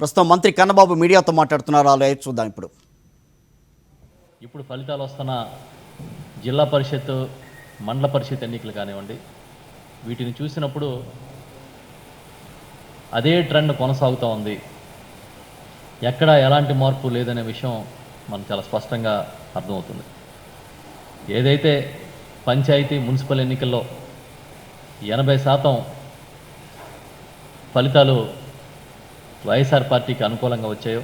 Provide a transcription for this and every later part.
ప్రస్తుతం మంత్రి కన్నబాబు మీడియాతో మాట్లాడుతున్నారు. అలా చూద్దాం. ఇప్పుడు ఫలితాలు వస్తున్న జిల్లా పరిషత్ మండల పరిషత్ ఎన్నికలు కానివ్వండి, వీటిని చూసినప్పుడు అదే ట్రెండ్ కొనసాగుతూ ఉంది. ఎక్కడ ఎలాంటి మార్పు లేదనే విషయం మనకు చాలా స్పష్టంగా అర్థమవుతుంది. ఏదైతే పంచాయతీ మున్సిపల్ ఎన్నికల్లో 80% ఫలితాలు వైఎస్ఆర్ పార్టీకి అనుకూలంగా వచ్చాయో,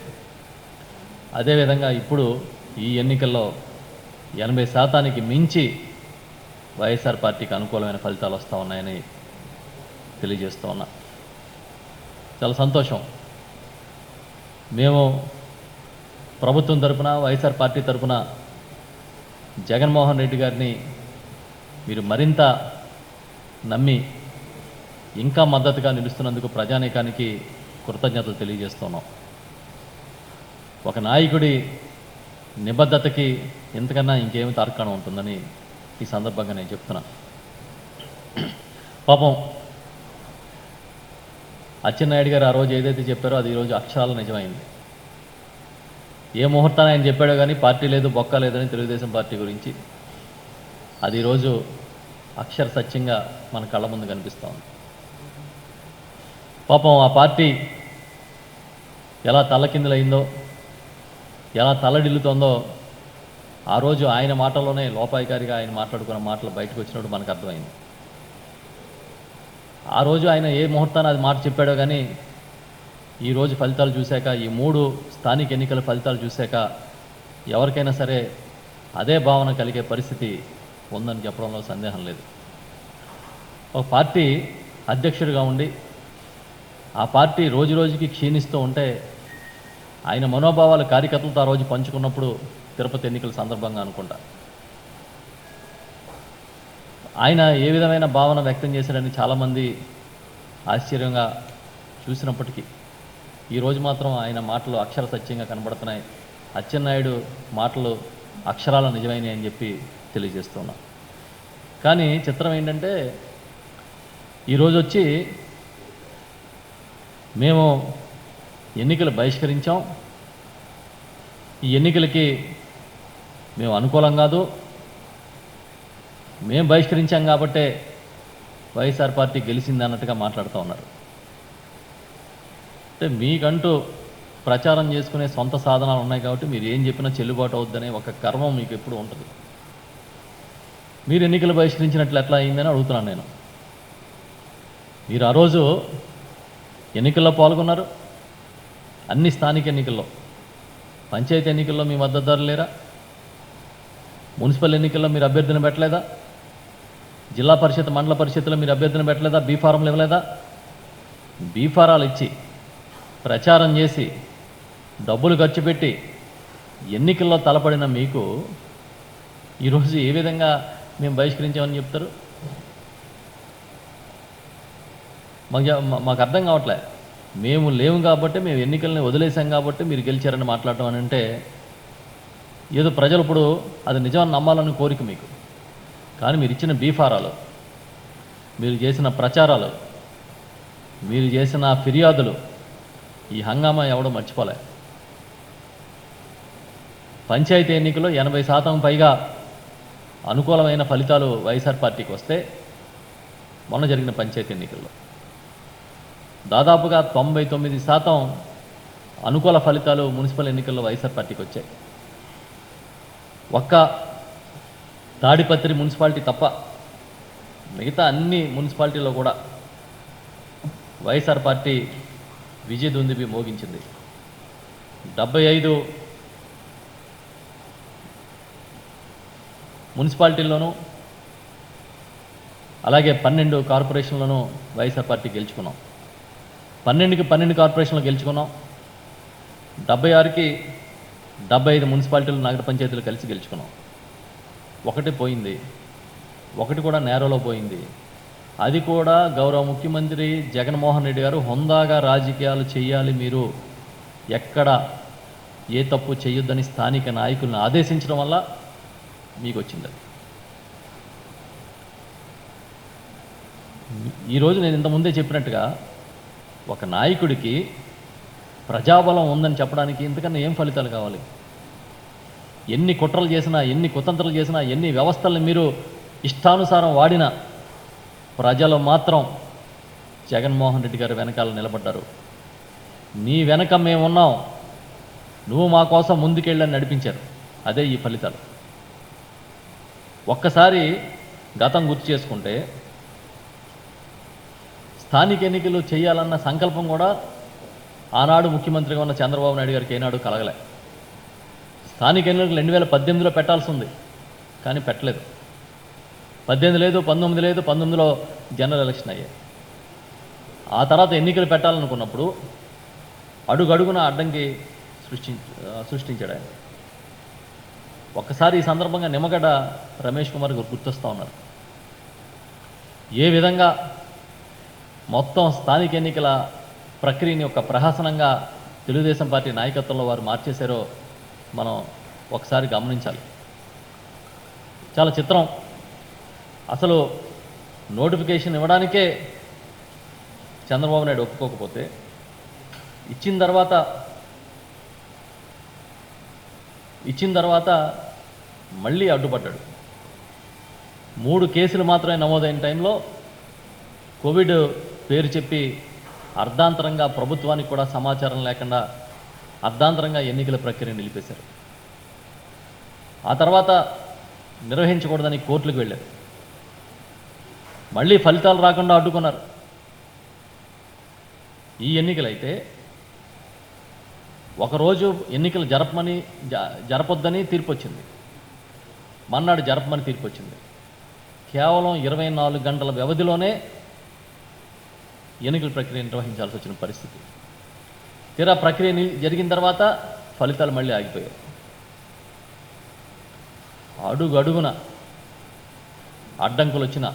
అదేవిధంగా ఇప్పుడు ఈ ఎన్నికల్లో 80%కి మించి వైఎస్ఆర్ పార్టీకి అనుకూలమైన ఫలితాలు వస్తూ ఉన్నాయని తెలియజేస్తూ ఉన్నా. చాలా సంతోషం. మేము ప్రభుత్వం తరపున, వైఎస్ఆర్ పార్టీ తరపున జగన్మోహన్ రెడ్డి గారిని మీరు మరింత నమ్మి ఇంకా మద్దతుగా నిలుస్తున్నందుకు ప్రజానీకానికి కృతజ్ఞతలు తెలియజేస్తున్నాం. ఒక నాయకుడి నిబద్ధతకి ఎంతకన్నా ఇంకేమి తార్కాణం ఉంటుందని ఈ సందర్భంగా నేను చెప్తున్నా. పాపం అచ్చెన్నాయుడు గారు ఆ రోజు ఏదైతే చెప్పారో అది ఈరోజు అక్షరాల నిజమైంది. ఏ ముహూర్తాన్ని ఆయన చెప్పాడో కానీ పార్టీ లేదు, బొక్క లేదని తెలుగుదేశం పార్టీ గురించి అది ఈరోజు అక్షర సత్యంగా మన కళ్ళ ముందు కనిపిస్తూ ఉంది. పాపం ఆ పార్టీ ఎలా తల్లకిందులైందో, ఎలా తల్లడిల్లుతోందో ఆ రోజు ఆయన మాటల్లోనే లోపాయికారిగా ఆయన మాట్లాడుకున్న మాటలు బయటకు వచ్చినప్పుడు మనకు అర్థమైంది. ఆ రోజు ఆయన ఏ ముహూర్తాన్ని అది మాట చెప్పాడో కానీ ఈరోజు ఫలితాలు చూశాక, ఈ 3 స్థానిక ఎన్నికల ఫలితాలు చూశాక ఎవరికైనా సరే అదే భావన కలిగే పరిస్థితి ఉందని చెప్పడంలో సందేహం లేదు. ఒక పార్టీ అధ్యక్షుడిగా ఉండి ఆ పార్టీ రోజు రోజుకి క్షీణిస్తూ ఉంటే ఆయన మనోభావాలు కార్యకర్తలతో ఆ రోజు పంచుకున్నప్పుడు తిరుపతి ఎన్నికల సందర్భంగా అనుకుంటా ఆయన ఏ విధమైన భావన వ్యక్తం చేశాడని చాలామంది ఆశ్చర్యంగా చూసినప్పటికీ ఈరోజు మాత్రం ఆయన మాటలు అక్షర సత్యంగా కనబడుతున్నాయి. అచ్చెన్నాయుడు మాటలు అక్షరాల నిజమైనవి అని చెప్పి తెలియజేస్తున్నా. కానీ చిత్రం ఏంటంటే ఈరోజు వచ్చి మేము ఎన్నికలు బహిష్కరించాం, ఈ ఎన్నికలకి మేము అనుకూలం కాదు, మేము బహిష్కరించాం కాబట్టే వైఎస్ఆర్ పార్టీ గెలిచింది అన్నట్టుగా మాట్లాడుతూ ఉన్నారు. అంటే మీకంటూ ప్రచారం చేసుకునే సొంత సాధనాలు ఉన్నాయి కాబట్టి మీరు ఏం చెప్పినా చెల్లుబాటు అవుద్దనే ఒక గర్వం మీకు ఎప్పుడు ఉంటుంది. మీరు ఎన్నికలు బహిష్కరించినట్లు ఎట్లా అయిందని అడుగుతున్నాను నేను. మీరు ఆ రోజు ఎన్నికల్లో పాల్గొన్నారు, అన్ని స్థానిక ఎన్నికల్లో. పంచాయతీ ఎన్నికల్లో మీ మద్దతుదారులు లేరా? మున్సిపల్ ఎన్నికల్లో మీరు అభ్యర్థిని పెట్టలేదా? జిల్లా పరిషత్ మండల పరిషత్తులో మీరు అభ్యర్థిని పెట్టలేదా? బీఫారంలు ఇవ్వలేదా? బీఫారాలు ఇచ్చి ప్రచారం చేసి డబ్బులు ఖర్చు పెట్టి ఎన్నికల్లో తలపడిన మీకు ఈరోజు ఏ విధంగా మేము బహిష్కరించామని చెప్తారు? మాకు అర్థం కావట్లే. మేము లేవు కాబట్టి, మేము ఎన్నికల్ని వదిలేసాం కాబట్టి మీరు గెలిచారని మాట్లాడటం అని అంటే ఏదో ప్రజలు ఇప్పుడు అది నిజమని నమ్మాలని కోరిక మీకు. కానీ మీరు ఇచ్చిన బీఫారాలు, మీరు చేసిన ప్రచారాలు, మీరు చేసిన ఫిర్యాదులు, ఈ హంగామా ఎవడో మర్చిపోలే. పంచాయతీ ఎన్నికల్లో 80% పైగా అనుకూలమైన ఫలితాలు వైఎస్ఆర్ పార్టీకి వస్తే, మొన్న జరిగిన పంచాయతీ ఎన్నికల్లో దాదాపుగా 99% అనుకూల ఫలితాలు మున్సిపల్ ఎన్నికల్లో వైఎస్ఆర్ పార్టీకి వచ్చాయి. ఒక్క తాడిపత్రి మున్సిపాలిటీ తప్ప మిగతా అన్ని మున్సిపాలిటీలో కూడా వైఎస్ఆర్ పార్టీ విజయదుందుబి మోగించింది. 75 మున్సిపాలిటీల్లోనూ అలాగే 12 కార్పొరేషన్లను వైఎస్ఆర్ పార్టీ గెలుచుకున్నాం. 12కి 12 కార్పొరేషన్లు గెలుచుకున్నాం. 76కి 75 మున్సిపాలిటీలు, నగర పంచాయతీలు కలిసి గెలుచుకున్నాం. ఒకటి పోయింది, ఒకటి కూడా నేరలో పోయింది. అది కూడా గౌరవ ముఖ్యమంత్రి జగన్మోహన్ రెడ్డి గారు హుందాగా రాజకీయాలు చేయాలి, మీరు ఎక్కడ ఏ తప్పు చేయొద్దని స్థానిక నాయకులను ఆదేశించడం వల్ల మీకు వచ్చింది. ఈరోజు నేను ఇంతకుముందే చెప్పినట్టుగా ఒక నాయకుడికి ప్రజాబలం ఉందని చెప్పడానికి ఇంతకన్నా ఏం ఫలితాలు కావాలి? ఎన్ని కుట్రలు చేసినా, ఎన్ని కుతంత్రాలు చేసినా, ఎన్ని వ్యవస్థల్ని మీరు ఇష్టానుసారం వాడినా ప్రజలు మాత్రం జగన్మోహన్ రెడ్డి గారు వెనకాల నిలబడ్డారు. నీ వెనక మేమున్నాం, నువ్వు మా కోసం ముందుకెళ్ళని నడిపించారు. అదే ఈ ఫలితాలు. ఒక్కసారి గతం గుర్తు చేసుకుంటే స్థానిక ఎన్నికలు చేయాలన్న సంకల్పం కూడా ఆనాడు ముఖ్యమంత్రిగా ఉన్న చంద్రబాబు నాయుడు గారికి ఏనాడు కలగలే. స్థానిక ఎన్నికలు 2018లో పెట్టాల్సి ఉంది, కానీ పెట్టలేదు. 18 లేదు, 19 లేదు, 19లో జనరల్ ఎలక్షన్ అయ్యాయి. ఆ తర్వాత ఎన్నికలు పెట్టాలనుకున్నప్పుడు అడుగడుగున అడ్డంకి సృష్టించాడు ఆయన. ఒక్కసారి ఈ సందర్భంగా నిమ్మగడ్డ రమేష్ కుమార్ గారు గుర్తొస్తూ ఉన్నారు. ఏ విధంగా మొత్తం స్థానిక ఎన్నికల ప్రక్రియని ఒక ప్రహసనంగా తెలుగుదేశం పార్టీ నాయకత్వంలో వారు మార్చేశారో మనం ఒకసారి గమనించాలి. చాలా చిత్రం. అసలు నోటిఫికేషన్ ఇవ్వడానికే చంద్రబాబు నాయుడు ఒప్పుకోకపోతే ఇచ్చిన తర్వాత మళ్ళీ అడ్డుపడ్డాడు. 3 కేసులు మాత్రమే నమోదైన టైంలో కోవిడ్ పేరు చెప్పి అర్ధాంతరంగా ప్రభుత్వానికి కూడా సమాచారం లేకుండా అర్ధాంతరంగా ఎన్నికల ప్రక్రియ నిలిపేశారు. ఆ తర్వాత నిర్వహించకూడదని కోర్టులకు వెళ్ళారు. మళ్ళీ ఫలితాలు రాకుండా అడ్డుకున్నారు. ఈ ఎన్నికలైతే ఒకరోజు ఎన్నికలు జరపొద్దని తీర్పు వచ్చింది, మర్నాడు జరపమని తీర్పు వచ్చింది. కేవలం 24 గంటల వ్యవధిలోనే ఎన్నికల ప్రక్రియ నిర్వహించాల్సి వచ్చిన పరిస్థితి. తీరా ప్రక్రియ జరిగిన తర్వాత ఫలితాలు మళ్ళీ ఆగిపోయాయి. అడుగడుగున అడ్డంకులు వచ్చిన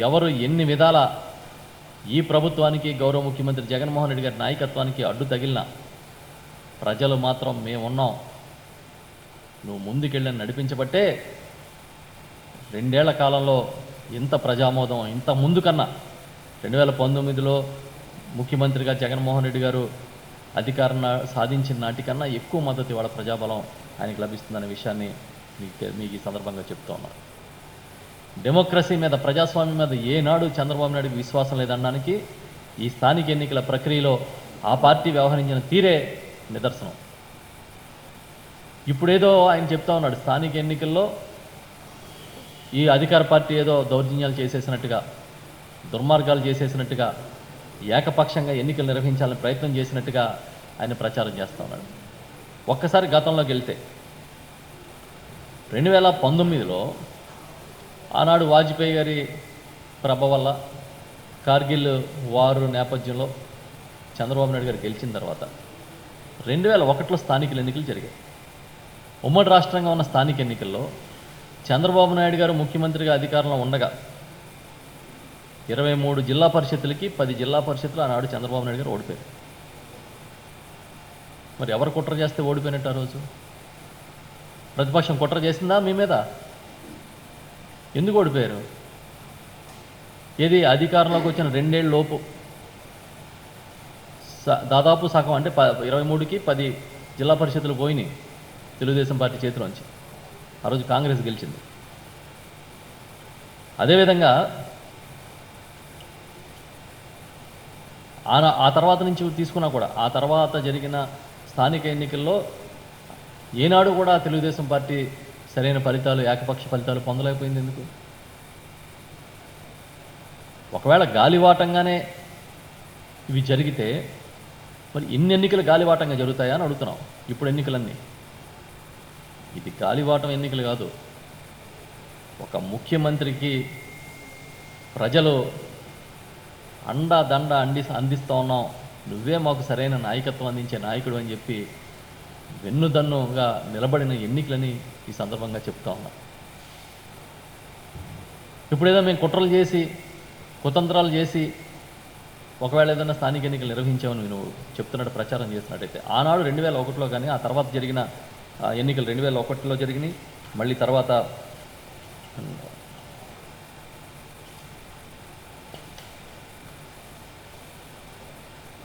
ఎవరు ఎన్ని విధాల ఈ ప్రభుత్వానికి, గౌరవ ముఖ్యమంత్రి జగన్మోహన్ రెడ్డి గారి నాయకత్వానికి అడ్డు తగిలిన ప్రజలు మాత్రం మేమున్నాం, నువ్వు ముందుకెళ్ళని నడిపించబట్టే 2 ఏళ్ల కాలంలో ఇంత ప్రజామోదం, ఇంత ముందు కన్నా 2019లో ముఖ్యమంత్రిగా జగన్మోహన్ రెడ్డి గారు అధికారం సాధించిన నాటికన్నా ఎక్కువ మద్దతు ఇవాళ ప్రజాబలం ఆయనకు లభిస్తుందనే విషయాన్ని మీకు ఈ సందర్భంగా చెప్తూ ఉన్నారు. డెమోక్రసీ మీద, ప్రజాస్వామ్యం మీద ఏనాడు చంద్రబాబు నాయుడుకి విశ్వాసం లేదనడానికి ఈ స్థానిక ఎన్నికల ప్రక్రియలో ఆ పార్టీ వ్యవహరించిన తీరే నిదర్శనం. ఇప్పుడేదో ఆయన చెప్తా ఉన్నాడు, స్థానిక ఎన్నికల్లో ఈ అధికార పార్టీ ఏదో దౌర్జన్యాలు చేసేసినట్టుగా, దుర్మార్గాలు చేసేసినట్టుగా, ఏకపక్షంగా ఎన్నికలు నిర్వహించాలని ప్రయత్నం చేసినట్టుగా ఆయన ప్రచారం చేస్తూ ఉన్నాడు. ఒక్కసారి గతంలోకి వెళ్తే 2019లో ఆనాడు వాజ్పేయి గారి ప్రభ వల్ల కార్గిల్ వారు నేపథ్యంలో చంద్రబాబు నాయుడు గారు గెలిచిన తర్వాత 2001లో స్థానిక ఎన్నికలు జరిగాయి. ఉమ్మడి రాష్ట్రంగా ఉన్న స్థానిక ఎన్నికల్లో చంద్రబాబు నాయుడు గారు ముఖ్యమంత్రిగా అధికారంలో ఉండగా 23 జిల్లా పరిషత్తులకి 10 జిల్లా పరిషత్తులు ఆనాడు చంద్రబాబు నాయుడు గారు ఓడిపోయారు. మరి ఎవరు కుట్ర చేస్తే ఓడిపోయినట్టు ఆ రోజు? ప్రతిపక్షం కుట్ర చేసిందా మీ మీద? ఎందుకు ఓడిపోయారు? ఏది అధికారంలోకి వచ్చిన 2 ఏళ్ళ లోపు దాదాపు సగం, అంటే 23కి 10 జిల్లా పరిషత్తులు పోయినాయి తెలుగుదేశం పార్టీ చేతిలోంచి. ఆ రోజు కాంగ్రెస్ గెలిచింది. అదేవిధంగా ఆ తర్వాత నుంచి తీసుకున్నా కూడా ఆ తర్వాత జరిగిన స్థానిక ఎన్నికల్లో ఏనాడు కూడా తెలుగుదేశం పార్టీ సరైన ఫలితాలు, ఏకపక్ష ఫలితాలు పొందలేకపోయింది. ఎందుకు? ఒకవేళ గాలివాటంగానే ఇవి జరిగితే మరి ఇన్ని ఎన్నికలు గాలివాటంగా జరుగుతాయా అని అడుగుతున్నాం. ఇప్పుడు ఎన్నికలన్నీ ఇది గాలివాటం ఎన్నికలు కాదు. ఒక ముఖ్యమంత్రికి ప్రజలు అండా అందిస్తూ ఉన్నాం, నువ్వే మాకు సరైన నాయకత్వం అందించే నాయకుడు అని చెప్పి వెన్నుదన్నుగా నిలబడిన ఎన్నికలని ఈ సందర్భంగా చెప్తా ఉన్నా. ఇప్పుడేదో మేము కుట్రలు చేసి, కుతంత్రాలు చేసి ఒకవేళ ఏదైనా స్థానిక ఎన్నికలు నిర్వహించామని నువ్వు చెప్తున్నట్టు ప్రచారం చేస్తున్నట్టయితే, ఆనాడు 2001లో కానీ ఆ తర్వాత జరిగిన ఎన్నికలు 2001లో జరిగినాయి. మళ్ళీ తర్వాత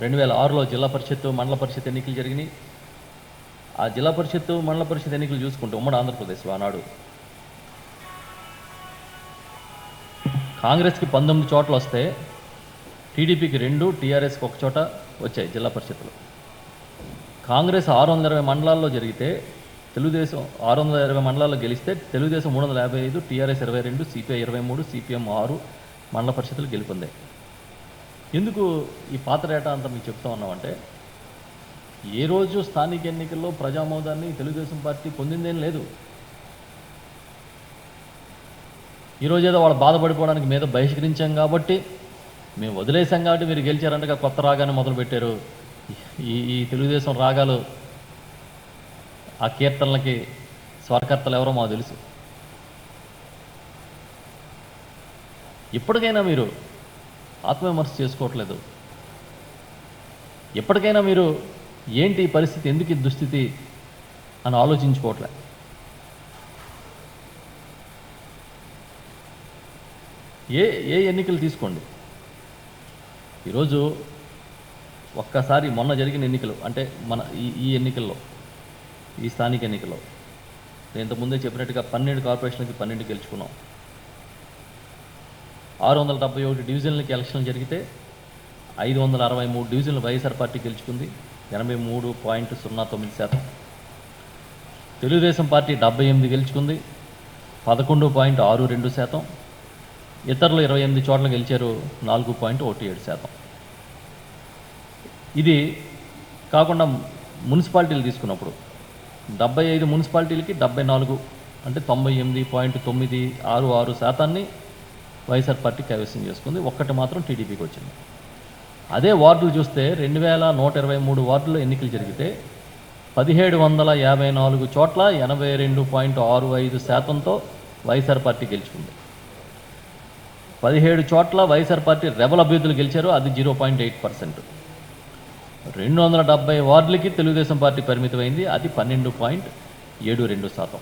2006లో జిల్లా పరిషత్తు మండల పరిషత్ ఎన్నికలు జరిగినాయి. ఆ జిల్లా పరిషత్తు మండల పరిషత్ ఎన్నికలు చూసుకుంటే ఉమ్మడి ఆంధ్రప్రదేశ్లో ఆనాడు కాంగ్రెస్కి 19 చోట్ల వస్తే టీడీపీకి 2, టీఆర్ఎస్కి 1 చోట వచ్చాయి జిల్లా పరిషత్తులు. కాంగ్రెస్ 620 మండలాల్లో జరిగితే తెలుగుదేశం 620 మండలాల్లో గెలిస్తే తెలుగుదేశం 355, టీఆర్ఎస్ 22, సిపిఐ 23, సిపిఎం 6 మండల పరిషత్తులు గెలుపొందాయి. ఎందుకు ఈ పాత డేటా అంతా మీకు చెప్తా ఉన్నామంటే, ఏ రోజు స్థానిక ఎన్నికల్లో ప్రజామోదాన్ని తెలుగుదేశం పార్టీ పొందిందేం లేదు. ఈరోజు ఏదో వాళ్ళు బాధపడిపోవడానికి మీద బహిష్కరించాం కాబట్టి, మేము వదిలేసాం కాబట్టి మీరు గెలిచారంటగా కొత్త రాగాన్ని మొదలుపెట్టారు. ఈ తెలుగుదేశం రాగాలు, ఆ కీర్తనలకి స్వరకర్తలు ఎవరో మాకు తెలుసు. ఇప్పటికైనా మీరు ఆత్మవిమర్శ చేసుకోవట్లేదు. ఎప్పటికైనా మీరు ఏంటి ఈ పరిస్థితి, ఎందుకు ఈ దుస్థితి అని ఆలోచించుకోవట్లే. ఏ ఎన్నికలు తీసుకోండి, ఈరోజు ఒక్కసారి మొన్న జరిగిన ఎన్నికలు అంటే మన ఈ ఎన్నికల్లో, ఈ స్థానిక ఎన్నికల్లో నేను ఇంతకుముందే చెప్పినట్టుగా 12 కార్పొరేషన్లకి 12 గెలుచుకున్నాం. 671 డివిజన్లకి ఎలక్షన్లు జరిగితే 563 డివిజన్లు వైఎస్ఆర్ పార్టీ గెలుచుకుంది, 83.09%. తెలుగుదేశం పార్టీ 78 గెలుచుకుంది, 11.62%. ఇతరులు 28 చోట్ల గెలిచారు, 4.17%. ఇది కాకుండా మున్సిపాలిటీలు తీసుకున్నప్పుడు 75 మున్సిపాలిటీలకి 74 అంటే 98.966% వైఎస్ఆర్ పార్టీ కైవసం చేసుకుంది. ఒక్కటి మాత్రం టీడీపీకి వచ్చింది. అదే వార్డులు చూస్తే 2123 వార్డుల్లో ఎన్నికలు జరిగితే 1754 చోట్ల 82.65%తో వైఎస్ఆర్ పార్టీ గెలుచుకుంది. 17 చోట్ల వైఎస్ఆర్ పార్టీ రెబల్ అభ్యర్థులు గెలిచారు, అది 0.8%. 270 వార్డులకి తెలుగుదేశం పార్టీ పరిమితమైంది, అది 12.72%.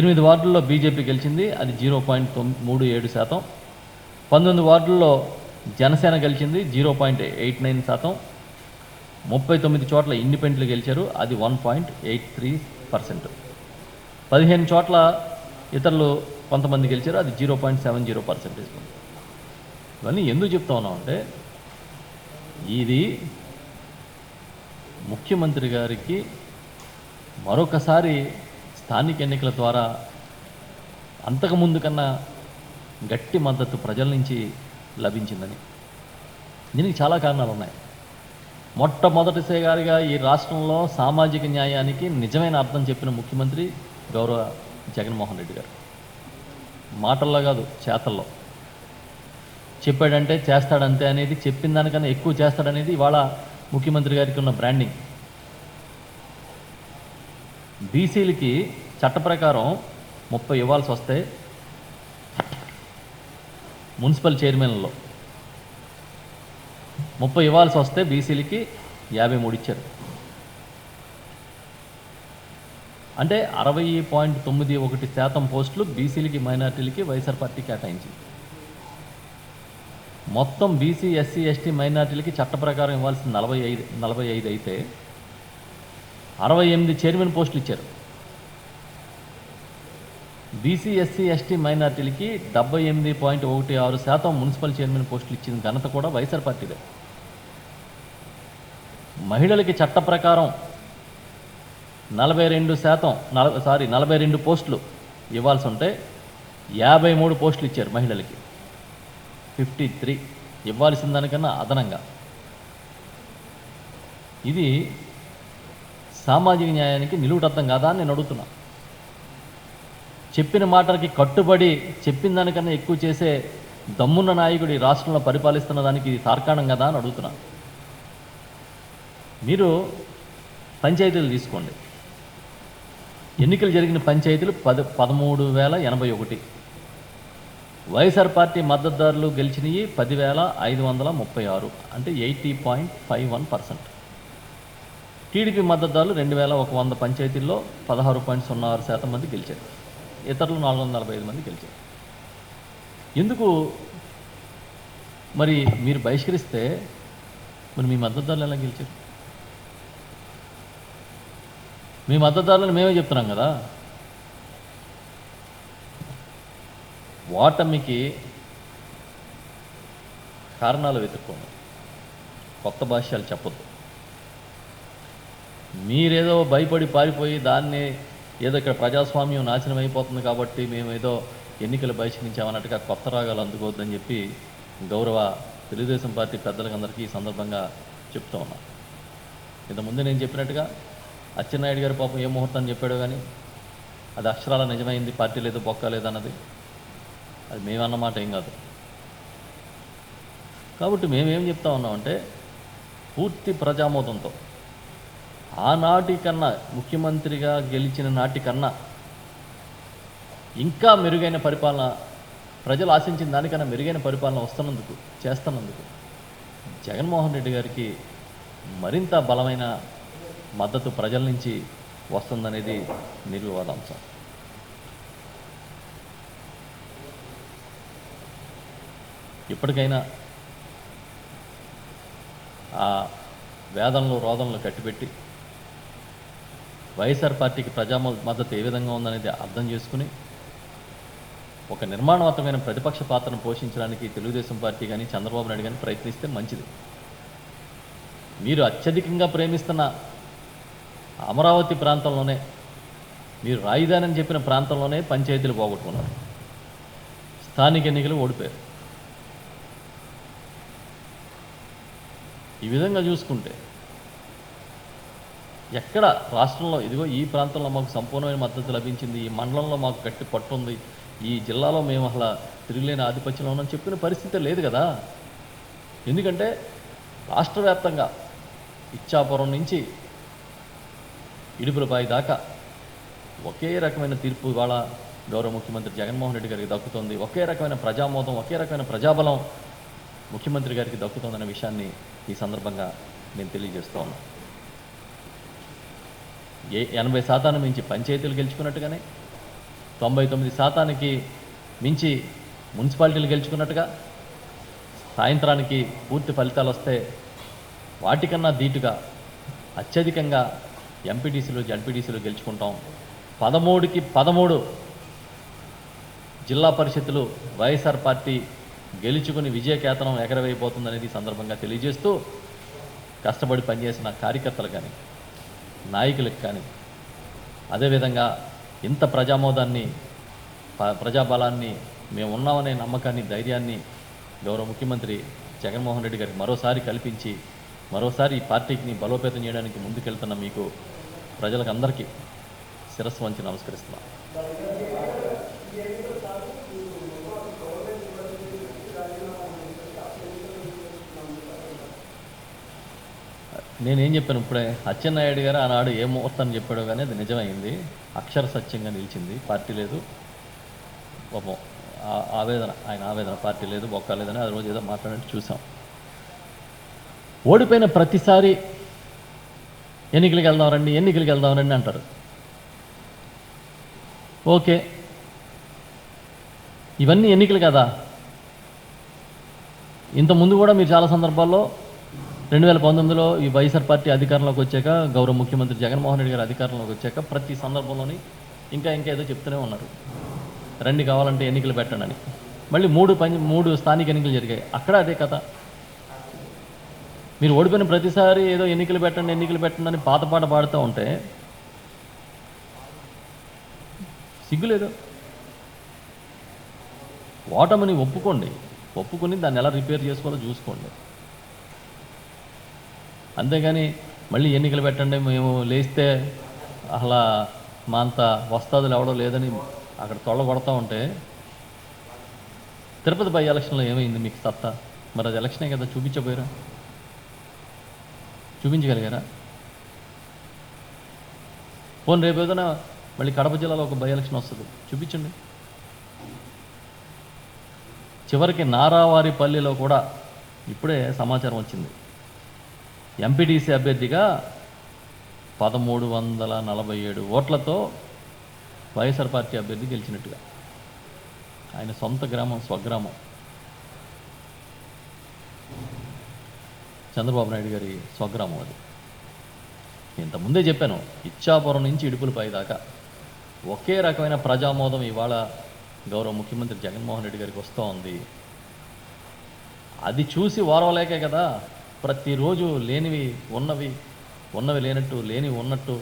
8 వార్డుల్లో బీజేపీ గెలిచింది, అది 0.37%. 19 వార్డుల్లో జనసేన గెలిచింది, 0.89%. 39 చోట్ల ఇండిపెండెంట్లు గెలిచారు, అది 1.83%. 15 చోట్ల ఇతరులు కొంతమంది గెలిచారు, అది 0.70%. ఇవన్నీ ఎందుకు చెప్తా ఉన్నామంటే, ఇది ముఖ్యమంత్రి గారికి మరొకసారి స్థానిక ఎన్నికల ద్వారా అంతకుముందు కన్నా గట్టి మద్దతు ప్రజల నుంచి లభించిందని. దీనికి చాలా కారణాలు ఉన్నాయి. మొట్టమొదటిసారిగా ఈ రాష్ట్రంలో సామాజిక న్యాయానికి నిజమైన అర్థం చెప్పిన ముఖ్యమంత్రి గౌరవ జగన్మోహన్ రెడ్డి గారు. మాటల్లో కాదు, చేతల్లో. చెప్పాడంటే చేస్తాడంతే అనేది, చెప్పిన దానికన్నా ఎక్కువ చేస్తాడనేది ఇవాళ ముఖ్యమంత్రి గారికి ఉన్న బ్రాండింగ్. బీసీలకి చట్ట ప్రకారం 30 ఇవ్వాల్సి వస్తే మున్సిపల్ చైర్మన్లలో 30 ఇవ్వాల్సి వస్తే బీసీలకి 53 ఇచ్చారు. అంటే 60.91% పోస్టులు బీసీలకి మైనార్టీలకి వైఎస్ఆర్ పార్టీ కేటాయించింది. మొత్తం బీసీ ఎస్సీ ఎస్టీ మైనార్టీలకి చట్ట ప్రకారం ఇవ్వాల్సిన 45 అయితే 68 చైర్మన్ పోస్టులు ఇచ్చారు. బీసీ ఎస్సీ ఎస్టీ మైనార్టీలకి 78.16% మున్సిపల్ చైర్మన్ పోస్టులు ఇచ్చిన ఘనత కూడా వైఎస్ఆర్ పార్టీదే. మహిళలకి చట్ట ప్రకారం 42 పోస్టులు ఇవ్వాల్సి ఉంటే 53 పోస్టులు ఇచ్చారు మహిళలకి. 53 ఇవ్వాల్సిన దానికన్నా అదనంగా. ఇది సామాజిక న్యాయానికి నిలువుటద్దం కాదా అని నేను అడుగుతున్నా. చెప్పిన మాటలకి కట్టుబడి చెప్పిన దానికన్నా ఎక్కువ చేసే దమ్మున్న నాయకుడు ఈ రాష్ట్రంలో పరిపాలిస్తున్న దానికి ఇది తార్కాణం కదా అని అడుగుతున్నా. మీరు పంచాయతీలు తీసుకోండి. ఎన్నికలు జరిగిన పంచాయతీలు 13,081. వైఎస్ఆర్ పార్టీ మద్దతుదారులు గెలిచినవి 10,536, అంటే 80.51%. టీడీపీ మద్దతుదారులు 2,100 పంచాయతీల్లో 16.06% మంది గెలిచారు. ఇతరులు 445 మంది గెలిచారు. ఎందుకు మరి మీరు బహిష్కరిస్తే మరి మీ మద్దతుదారులు ఎలా గెలిచారు? మీ మద్దతుదారులను మేమే చెప్తున్నాం కదా. ఓటమికి కారణాలు వెతుక్కోండి, కొత్త భాష్యాలు చెప్పొద్దు. మీరేదో భయపడి పారిపోయి దాన్ని ఏదో ఇక్కడ ప్రజాస్వామ్యం నాశనం అయిపోతుంది కాబట్టి మేమేదో ఎన్నికలు బహిష్కరించామన్నట్టుగా కొత్త రాగాలు అందుకోవద్దని చెప్పి గౌరవ తెలుగుదేశం పార్టీ పెద్దలకు అందరికీ ఈ సందర్భంగా చెప్తూ ఉన్నా. ఇంతకుముందు నేను చెప్పినట్టుగా అచ్చెన్నాయుడు గారు పాపం ఏ ముహూర్తాన్ని చెప్పాడో కానీ అది అక్షరాల నిజమైంది, పార్టీ లేదు బొక్క లేదన్నది. అది మేమన్నమాట ఏం కాదు. కాబట్టి మేమేం చెప్తా ఉన్నామంటే పూర్తి ప్రజామోదంతో ఆనాటి కన్నా ముఖ్యమంత్రిగా గెలిచిన నాటి కన్నా ఇంకా మెరుగైన పరిపాలన, ప్రజలు ఆశించిన దానికన్నా మెరుగైన పరిపాలన చేస్తున్నందుకు జగన్మోహన్ రెడ్డి గారికి మరింత బలమైన మద్దతు ప్రజల నుంచి వస్తుందనేది నిర్వివాదాంశం. ఇప్పటికైనా ఆ వేదనలు రోదనలు కట్టిపెట్టి వైఎస్ఆర్ పార్టీకి ప్రజా మద్దతు ఏ విధంగా ఉందనేది అర్థం చేసుకుని ఒక నిర్మాణాత్మకమైన ప్రతిపక్ష పాత్రను పోషించడానికి తెలుగుదేశం పార్టీ కానీ చంద్రబాబు నాయుడు కానీ ప్రయత్నిస్తే మంచిది. మీరు అత్యధికంగా ప్రేమిస్తున్న అమరావతి ప్రాంతంలోనే, మీరు రాజధాని అని చెప్పిన ప్రాంతంలోనే పంచాయతీలు పోగొట్టుకున్నారు, స్థానిక ఎన్నికలు ఓడిపోయారు. ఈ విధంగా చూసుకుంటే ఎక్కడ రాష్ట్రంలో ఇదిగో ఈ ప్రాంతంలో మాకు సంపూర్ణమైన మద్దతు లభించింది, ఈ మండలంలో మాకు గట్టి పట్టు ఉంది, ఈ జిల్లాలో మేము అసలు తిరుగులేని ఆధిపత్యంలో ఉన్నామని చెప్పిన పరిస్థితి లేదు కదా. ఎందుకంటే రాష్ట్ర వ్యాప్తంగా ఇచ్చాపురం నుంచి ఇడుపులపాయి దాకా ఒకే రకమైన తీర్పు ఇవాళ గౌరవ ముఖ్యమంత్రి జగన్మోహన్ రెడ్డి గారికి దక్కుతుంది. ఒకే రకమైన ప్రజామోదం, ఒకే రకమైన ప్రజాబలం ముఖ్యమంత్రి గారికి దక్కుతుందనే విషయాన్ని ఈ సందర్భంగా నేను తెలియజేస్తూ ఉన్నాను. 80% మించి పంచాయతీలు గెలుచుకున్నట్టుగానే 99% మించి మున్సిపాలిటీలు గెలుచుకున్నట్టుగా సాయంత్రానికి పూర్తి ఫలితాలు వస్తే వాటికన్నా ధీటుగా అత్యధికంగా ఎంపీటీసీలు జడ్పీటీసీలు గెలుచుకుంటాం. 13కి 13 జిల్లా పరిషత్తులు వైఎస్ఆర్ పార్టీ గెలుచుకుని విజయకేతనం ఎగరవేయబోతుందనేది ఈ సందర్భంగా తెలియజేస్తూ కష్టపడి పనిచేసిన కార్యకర్తలు కానీ నాయకులకు కానీ అదేవిధంగా ఇంత ప్రజామోదాన్ని ప్రజాబలాన్ని మేము ఉన్నామనే నమ్మకాన్ని ధైర్యాన్ని గౌరవ ముఖ్యమంత్రి జగన్మోహన్ రెడ్డి గారికి మరోసారి కల్పించి మరోసారి ఈ పార్టీని బలోపేతం చేయడానికి ముందుకెళ్తున్న మీకు ప్రజలకు అందరికీ శిరస్సు వంచి నమస్కరిస్తున్నాను. నేనేం చెప్పాను ఇప్పుడే, అచ్చెన్నాయుడు గారు ఆనాడు ఏ ముహూర్తాన్ని చెప్పాడో కానీ అది నిజమైంది, అక్షర సత్యంగా నిలిచింది. పార్టీ లేదు పాపం ఆవేదన, ఆయన ఆవేదన పార్టీ లేదు బొక్క లేదని ఆ రోజు ఏదో మాట్లాడినట్టు చూసాం. ఓడిపోయిన ప్రతిసారి ఎన్నికలకు వెళ్దాం రండి అంటారు. ఓకే, ఇవన్నీ ఎన్నికలు కదా. ఇంతకుముందు కూడా మీరు చాలా సందర్భాల్లో 2019లో ఈ వైఎస్ఆర్ పార్టీ అధికారంలోకి వచ్చాక, గౌరవ ముఖ్యమంత్రి జగన్మోహన్ రెడ్డి గారు అధికారంలోకి వచ్చాక ప్రతి సందర్భంలోని ఇంకా ఏదో చెప్తూనే ఉన్నారు, రండి కావాలంటే ఎన్నికలు పెట్టండి అని. మళ్ళీ 3 స్థానిక ఎన్నికలు జరిగాయి, అక్కడ అదే కథ. మీరు ఓడిపోయిన ప్రతిసారి ఏదో ఎన్నికలు పెట్టండి అని పాత పాట పాడుతూ ఉంటే సిగ్గులేదు. ఓటమిని ఒప్పుకొని దాన్ని ఎలా రిపేర్ చేసుకోవాలో చూసుకోండి. అంతేగాని మళ్ళీ ఎన్నికలు పెట్టండి, మేము లేస్తే అసలు మా అంత వస్తాదులు ఎవడో లేదని అక్కడ తొళ్ళగొడతా ఉంటే, తిరుపతి బై ఎలక్షన్లో ఏమైంది మీకు సత్తా? మరి అది ఎలక్షనే కదా, చూపించగలిగారా? పోనీ రేపు ఏదైనా మళ్ళీ కడప జిల్లాలో ఒక బై ఎలక్షన్ వస్తుంది, చూపించండి. చివరికి నారావారిపల్లిలో కూడా ఇప్పుడే సమాచారం వచ్చింది, ఎంపీటీసీ అభ్యర్థిగా 1347 ఓట్లతో వైఎస్ఆర్ పార్టీ అభ్యర్థి గెలిచినట్టుగా. ఆయన సొంత గ్రామం, స్వగ్రామం. చంద్రబాబు నాయుడు గారి స్వగ్రామం అది. ఇంతకుముందే చెప్పాను, ఇచ్చాపురం నుంచి ఇడుపులపై దాకా ఒకే రకమైన ప్రజామోదం ఇవాళ గౌరవ ముఖ్యమంత్రి జగన్మోహన్ రెడ్డి గారికి వస్తూ ఉంది. అది చూసి ఓర్వలేకే కదా ప్రతిరోజు లేనివి ఉన్నవి, ఉన్నవి లేనట్టు, లేనివి ఉన్నట్టు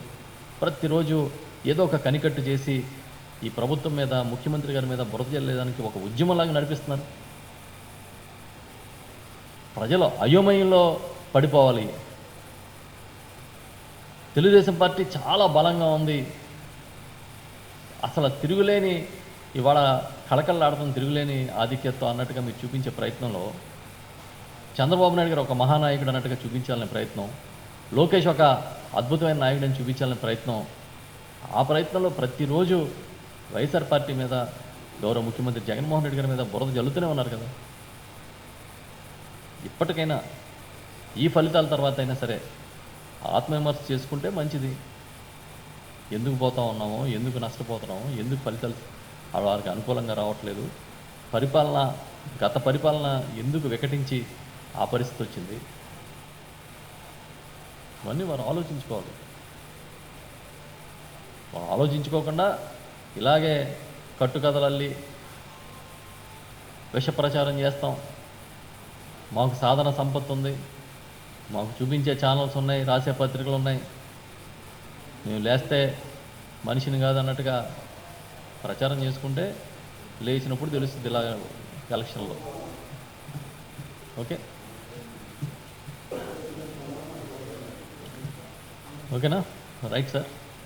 ప్రతిరోజు ఏదో ఒక కనికట్టు చేసి ఈ ప్రభుత్వం మీద, ముఖ్యమంత్రి గారి మీద బురద జల్లేదానికి ఒక ఉద్యమంలాగా నడిపిస్తున్నారు. ప్రజలు అయోమయంలో పడిపోవాలి. తెలుగుదేశం పార్టీ చాలా బలంగా ఉంది, అసలు తిరుగులేని ఇవాళ కళకళలాడుతున్న తిరుగులేని ఆధిక్యత్వం అన్నట్టుగా మీరు చూపించే ప్రయత్నంలో చంద్రబాబు నాయుడు గారు ఒక మహానాయకుడు అన్నట్టుగా చూపించాలనే ప్రయత్నం, లోకేష్ ఒక అద్భుతమైన నాయకుడని చూపించాలనే ప్రయత్నం, ఆ ప్రయత్నంలో ప్రతిరోజు వైఎస్ఆర్ పార్టీ మీద, గౌరవ ముఖ్యమంత్రి జగన్మోహన్ రెడ్డి గారి మీద బురద జల్లుతూనే ఉన్నారు కదా. ఇప్పటికైనా ఈ ఫలితాల తర్వాత అయినా సరే ఆత్మవిమర్శ చేసుకుంటే మంచిది. ఎందుకు పోతా ఉన్నామో, ఎందుకు నష్టపోతున్నామో, ఎందుకు ఫలితాలు వారికి అనుకూలంగా రావట్లేదు, గత పరిపాలన ఎందుకు వికటించి ఆ పరిస్థితి వచ్చింది, ఇవన్నీ వారు ఆలోచించుకోవాలి. వారు ఆలోచించుకోకుండా ఇలాగే కట్టుకథలల్లి విష ప్రచారం చేస్తాం, మాకు సాధన సంపత్తి ఉంది, మాకు చూపించే ఛానల్స్ ఉన్నాయి, రాసే పత్రికలు ఉన్నాయి, మేము లేస్తే మనిషిని కాదన్నట్టుగా ప్రచారం చేసుకుంటే లేచినప్పుడు తెలుస్తుంది ఇలా ఎలక్షన్లో. ఓకే, ఓకేనా? Right sir.